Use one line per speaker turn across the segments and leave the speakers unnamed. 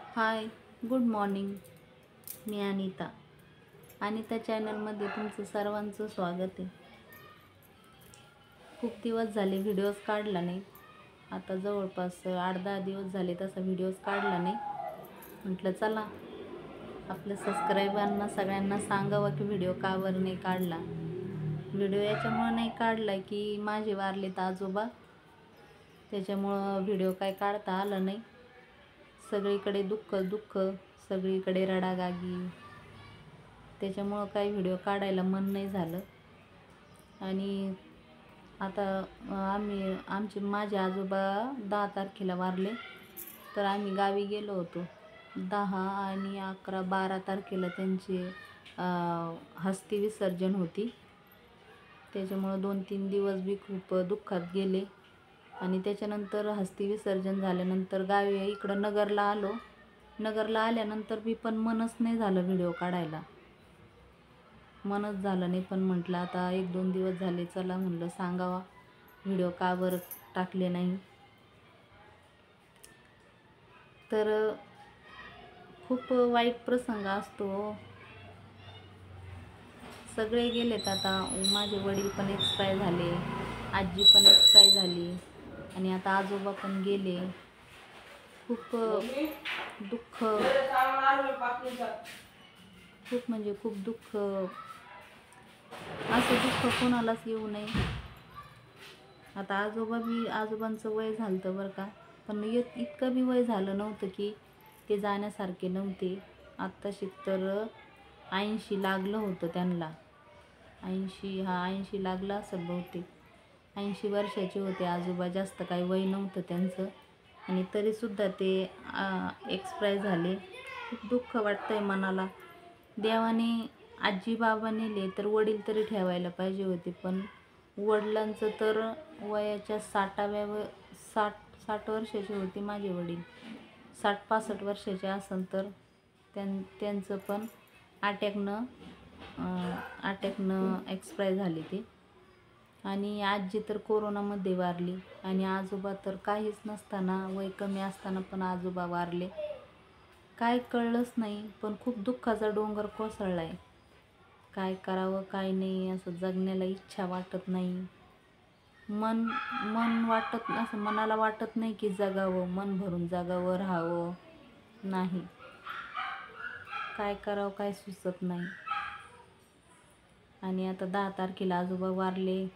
हाय, good morning. मी अनिता चॅनलमध्ये तुमचं सर्वांचं स्वागत आहे. खूप दिवस झाले व्हिडिओज काढला नाही. आता जवळपास 8-10 दिवस झाले तसा व्हिडिओज काढला नाही. म्हटलं चला आपल्या सबस्क्रायबरांना सगळ्यांना सांगावं की व्हिडिओ का बरं नाही काढला. व्हिडिओ याच्यामुळं नाही काढला की माझे वारलेत आजोबा, त्याच्यामुळं व्हिडिओ काय काढता आलं नाही. सगळीकडे दुःख, सगळीकडे रडागागी, त्याच्यामुळं काही व्हिडिओ काढायला मन नाही झालं. आणि आता माझे आजोबा 10 तारखेला वारले, तर आम्ही गावी गेलो होतो. 10 आणि 11, 12 तारखेला त्यांचे हस्ती विसर्जन होती. त्याच्यामुळं 2-3 दिवस बी खूप दुःखात गेले. आणि त्याच्यानंतर हस्ती विसर्जन झाल्यानंतर गावी इकडं नगरला आल्यानंतर बी पण मनच नाही झालं व्हिडिओ काढायला. मनच झालं नाही. पण म्हटलं आता 1-2 दिवस झाले, चला म्हणलं सांगावा व्हिडिओ का बरं टाकले नाही. तर खूप वाईट प्रसंग असतो. सगळे गेलेत. आता माझे वडील पण एक्सपायर झाले, आजी पण एक्सपायर झाली आणि आता आजोबा पण गेले. खूप दुःख, खूप म्हणजे खूप दुःख. असं दुःख कोणालाच येऊ नये. आता आजोबांचं वय झालं बरं का, पण इतकं बी वय झालं नव्हतं की ते जाण्यासारखे नव्हते. आत्ताशी तर 80 लागलं होतं त्यांना. 80 लागलं असेल बहुतेक. 80 वर्षाचे होते आजोबा. जास्त काही वय नव्हतं त्यांचं आणि तरीसुद्धा ते एक्सपायर झाले. खूप दुःख वाटतंय मनाला. देवाने आजी बाबा नेले तर वडील तरी ठेवायला पाहिजे होते, पण वडिलांचं तर वयाच्या 60 वर्षाचे होते माझे वडील. 60-65 वर्षाचे असेल तर त्यांचं पण अटॅकनं एक्सपायर झाले ते. आणि आजी तर कोरोनामध्ये वारली आणि आजोबा तर काहीच नसताना, वय कमी असताना पण आजोबा वारले. काय कळलंच नाही. पण खूप दुःखाचा डोंगर कोसळला आहे. काय करावं काय नाही, असं जगण्याला इच्छा वाटत नाही. मनाला वाटत नाही की जगावं, मन भरून जगावं, राहावं. नाही, काय करावं काय सुचत नाही. आणि आता 10 तारखेला आजोबा वारले.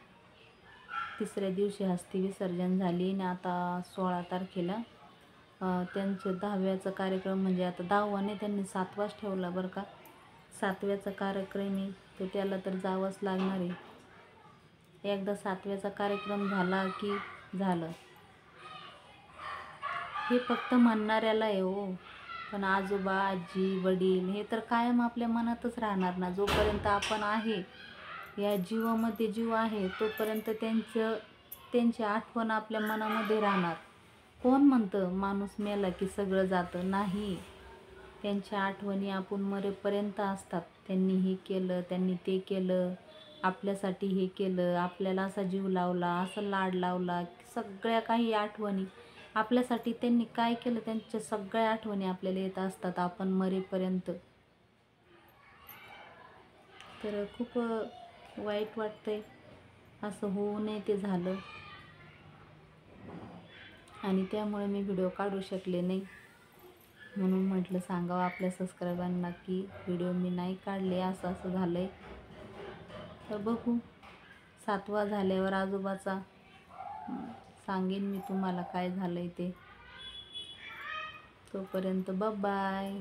तिसऱ्या दिवशी हस्ती विसर्जन झाली आणि आता 16 तारखेला त्यांचं 10व्याचा कार्यक्रम, म्हणजे आता 10वा नाही, त्यांनी 7वाच ठेवला बरं का. 7व्याचा कार्यक्रम आहे, तर त्याला तर जावंच लागणार आहे. एकदा 7व्याचा कार्यक्रम झाला की झालं. हे फक्त म्हणणाऱ्याला आहे हो, पण आजोबा, आजी, वडील हे तर कायम आपल्या मनातच राहणार ना. जोपर्यंत आपण आहे, या जीवामध्ये जीव आहे, तोपर्यंत त्यांची आठवण आपल्या मनामध्ये राहणार. कोण म्हणतं माणूस मेला की सगळं जातं? नाही, त्यांच्या आठवणी आपण मरेपर्यंत असतात. त्यांनी हे केलं, त्यांनी ते केलं, आपल्यासाठी हे केलं, आपल्याला असा जीव लावला, असं लाड लावला, सगळ्या काही आठवणी आपल्यासाठी त्यांनी काय केलं, त्यांच्या सगळ्या आठवणी आपल्याला येत असतात आपण मरेपर्यंत. तर खूप वाईट वाटतंय. असं होऊ नये ते झालं आणि त्यामुळे मी व्हिडिओ काढू शकले नाही. म्हणून म्हटलं सांगावं आपल्या सबस्क्रायबरांना की व्हिडिओ मी नाही काढले, असं झालं आहे. तर बघू 7वा झाल्यावर आजोबाचा सांगेन मी तुम्हाला काय झालं आहे ते. तोपर्यंत बाय.